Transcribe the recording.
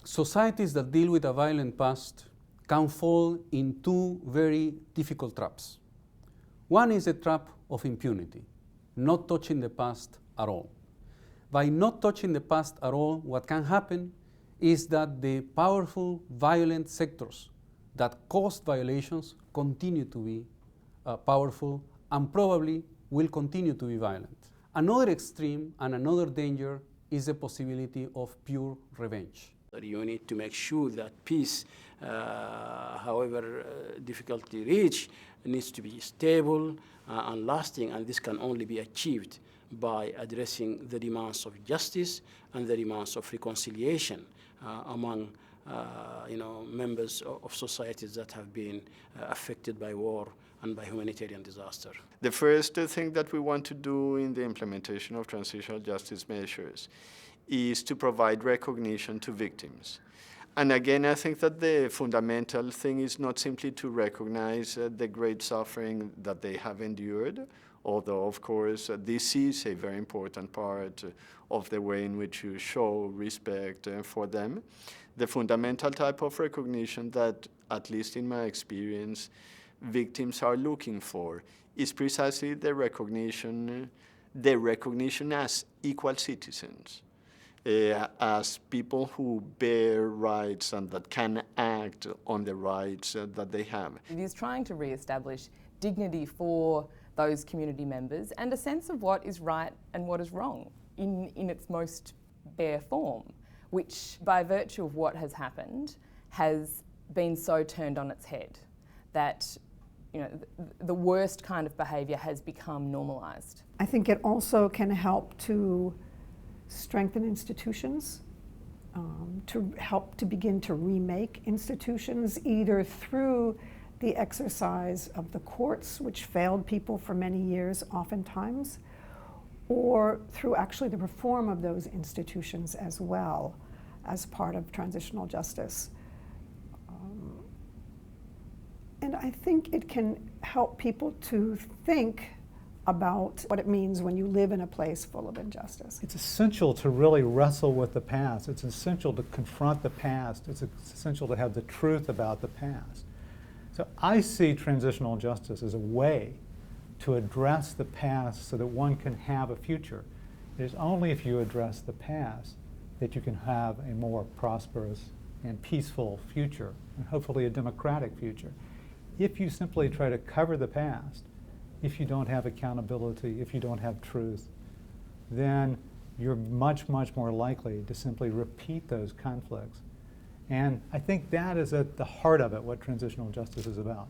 Societies that deal with a violent past can fall in two very difficult traps. One is the trap of impunity, not touching the past at all. By not touching the past at all, what can happen is that the powerful, violent sectors that caused violations continue to be powerful and probably will continue to be violent. Another extreme and another danger is the possibility of pure revenge. You need to make sure that peace, however difficult to reach, needs to be stable and lasting, and this can only be achieved by addressing the demands of justice and the demands of reconciliation among members of societies that have been affected by war and by humanitarian disaster. The first thing that we want to do in the implementation of transitional justice measures is to provide recognition to victims. And again, I think that the fundamental thing is not simply to recognize the great suffering that they have endured, although, of course, this is a very important part of the way in which you show respect for them. The fundamental type of recognition that, at least in my experience, victims are looking for is precisely the recognition as equal citizens, as people who bear rights and that can act on the rights that they have. It is trying to re-establish dignity for those community members and a sense of what is right and what is wrong in its most bare form, which by virtue of what has happened has been so turned on its head that the worst kind of behaviour has become normalised. I think it also can help to strengthen institutions, to help to begin to remake institutions, either through the exercise of the courts, which failed people for many years oftentimes, or through actually the reform of those institutions as well as part of transitional justice. And I think it can help people to think about what it means when you live in a place full of injustice. It's essential to really wrestle with the past. It's essential to confront the past. It's essential to have the truth about the past. So I see transitional justice as a way to address the past so that one can have a future. It is only if you address the past that you can have a more prosperous and peaceful future, and hopefully a democratic future. If you simply try to cover the past, if you don't have accountability, if you don't have truth, then you're much, much more likely to simply repeat those conflicts. And I think that is at the heart of it, what transitional justice is about.